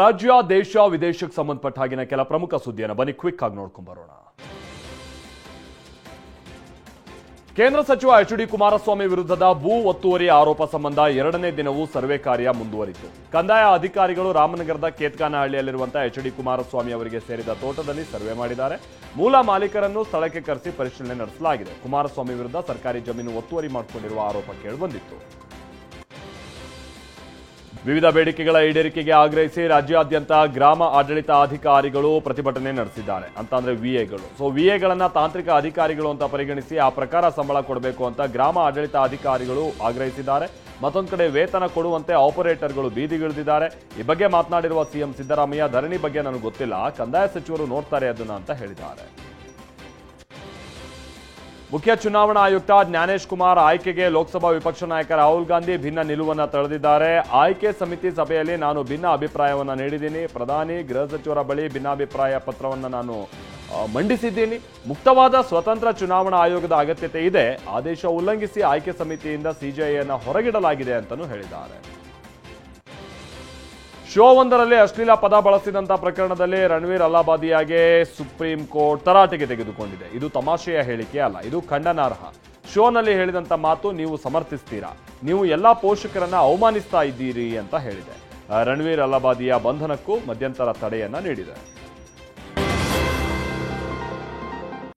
ರಾಜ್ಯ ದೇಶ ವಿದೇಶಕ್ಕೆ ಸಂಬಂಧಪಟ್ಟ ಹಾಗಿನ ಕೆಲ ಪ್ರಮುಖ ಸುದ್ದಿಯನ್ನು ಬನ್ನಿ ಕ್ವಿಕ್ ಆಗಿ ನೋಡ್ಕೊಂಡು ಬರೋಣ. ಕೇಂದ್ರ ಸಚಿವ ಎಚ್.ಡಿ. ಕುಮಾರಸ್ವಾಮಿ ವಿರುದ್ಧದ ಭೂ ಒತ್ತುವರಿ ಆರೋಪ ಸಂಬಂಧ ಎರಡನೇ ದಿನವೂ ಸರ್ವೆ ಕಾರ್ಯ ಮುಂದುವರಿತು. ಕಂದಾಯ ಅಧಿಕಾರಿಗಳು ರಾಮನಗರದ ಕೇತ್ಕಾನಹಳ್ಳಿಯಲ್ಲಿರುವಂತಹ ಎಚ್.ಡಿ. ಕುಮಾರಸ್ವಾಮಿ ಅವರಿಗೆ ಸೇರಿದ ತೋಟದಲ್ಲಿ ಸರ್ವೆ ಮಾಡಿದ್ದಾರೆ. ಮೂಲ ಮಾಲೀಕರನ್ನು ಸ್ಥಳಕ್ಕೆ ಕರೆಸಿ ಪರಿಶೀಲನೆ ನಡೆಸಲಾಗಿದೆ. ಕುಮಾರಸ್ವಾಮಿ ವಿರುದ್ಧ ಸರ್ಕಾರಿ ಜಮೀನು ಒತ್ತುವರಿ ಮಾಡಿಕೊಂಡಿರುವ ಆರೋಪ ಕೇಳಿಬಂದಿತ್ತು. ವಿವಿಧ ಬೇಡಿಕೆಗಳ ಈಡೇರಿಕೆಗೆ ಆಗ್ರಹಿಸಿ ರಾಜ್ಯಾದ್ಯಂತ ಗ್ರಾಮ ಆಡಳಿತಾಧಿಕಾರಿಗಳು ಪ್ರತಿಭಟನೆ ನಡೆಸಿದ್ದಾರೆ. ಅಂತಂದ್ರೆ ವಿಎಗಳು. ವಿಎಗಳನ್ನ ತಾಂತ್ರಿಕ ಅಧಿಕಾರಿಗಳು ಅಂತ ಪರಿಗಣಿಸಿ ಆ ಪ್ರಕಾರ ಸಂಬಳ ಕೊಡಬೇಕು ಅಂತ ಗ್ರಾಮ ಆಡಳಿತಾಧಿಕಾರಿಗಳು ಆಗ್ರಹಿಸಿದ್ದಾರೆ. ಮತ್ತೊಂದು ಕಡೆ ವೇತನ ಕೊಡುವಂತೆ ಆಪರೇಟರ್ಗಳು ಬೀದಿಗಿಳಿದಿದ್ದಾರೆ. ಈ ಬಗ್ಗೆ ಮಾತನಾಡಿರುವ ಸಿಎಂ ಸಿದ್ದರಾಮಯ್ಯ, ಧರಣಿ ಬಗ್ಗೆ ನನಗೆ ಗೊತ್ತಿಲ್ಲ, ಕಂದಾಯ ಸಚಿವರು ನೋಡ್ತಾರೆ ಅದನ್ನ ಅಂತ ಹೇಳಿದ್ದಾರೆ. ಮುಖ್ಯ ಚುನಾವಣಾ ಆಯುಕ್ತ ಜ್ಞಾನೇಶ್ ಕುಮಾರ್ ಆಯ್ಕೆಗೆ ಲೋಕಸಭಾ ವಿಪಕ್ಷ ನಾಯಕ ರಾಹುಲ್ ಗಾಂಧಿ ಭಿನ್ನ ನಿಲುವನ್ನು ತಳೆದಿದ್ದಾರೆ. ಆಯ್ಕೆ ಸಮಿತಿ ಸಭೆಯಲ್ಲಿ ನಾನು ಭಿನ್ನ ಅಭಿಪ್ರಾಯವನ್ನು ನೀಡಿದ್ದೀನಿ. ಪ್ರಧಾನಿ, ಗೃಹ ಸಚಿವರ ಬಳಿ ಭಿನ್ನಾಭಿಪ್ರಾಯ ಪತ್ರವನ್ನು ನಾನು ಮಂಡಿಸಿದ್ದೀನಿ. ಮುಕ್ತವಾದ ಸ್ವತಂತ್ರ ಚುನಾವಣಾ ಆಯೋಗದ ಅಗತ್ಯತೆ ಇದೆ. ಆದೇಶ ಉಲ್ಲಂಘಿಸಿ ಆಯ್ಕೆ ಸಮಿತಿಯಿಂದ ಸಿಜೆಐಯನ್ನು ಹೊರಗಿಡಲಾಗಿದೆ ಅಂತಲೂ ಹೇಳಿದ್ದಾರೆ. ಶೋ ಒಂದರಲ್ಲಿ ಅಶ್ಲೀಲ ಪದ ಬಳಸಿದಂತ ಪ್ರಕರಣದಲ್ಲಿ ರಣವೀರ್ ಅಲ್ಲಾಬಾದಿಯಾಗೆ ಸುಪ್ರೀಂ ಕೋರ್ಟ್ ತರಾಟೆಗೆ ತೆಗೆದುಕೊಂಡಿದೆ. ಇದು ತಮಾಷೆಯ ಹೇಳಿಕೆ ಅಲ್ಲ, ಇದು ಖಂಡನಾರ್ಹ. ಶೋನಲ್ಲಿ ಹೇಳಿದಂತ ಮಾತು ನೀವು ಸಮರ್ಥಿಸ್ತೀರಾ? ನೀವು ಎಲ್ಲಾ ಪೋಷಕರನ್ನ ಅವಮಾನಿಸ್ತಾ ಇದ್ದೀರಿ ಅಂತ ಹೇಳಿದೆ. ರಣವೀರ್ ಅಲ್ಲಾಬಾದಿಯ ಬಂಧನಕ್ಕೂ ಮಧ್ಯಂತರ ತಡೆಯನ್ನ ನೀಡಿದೆ.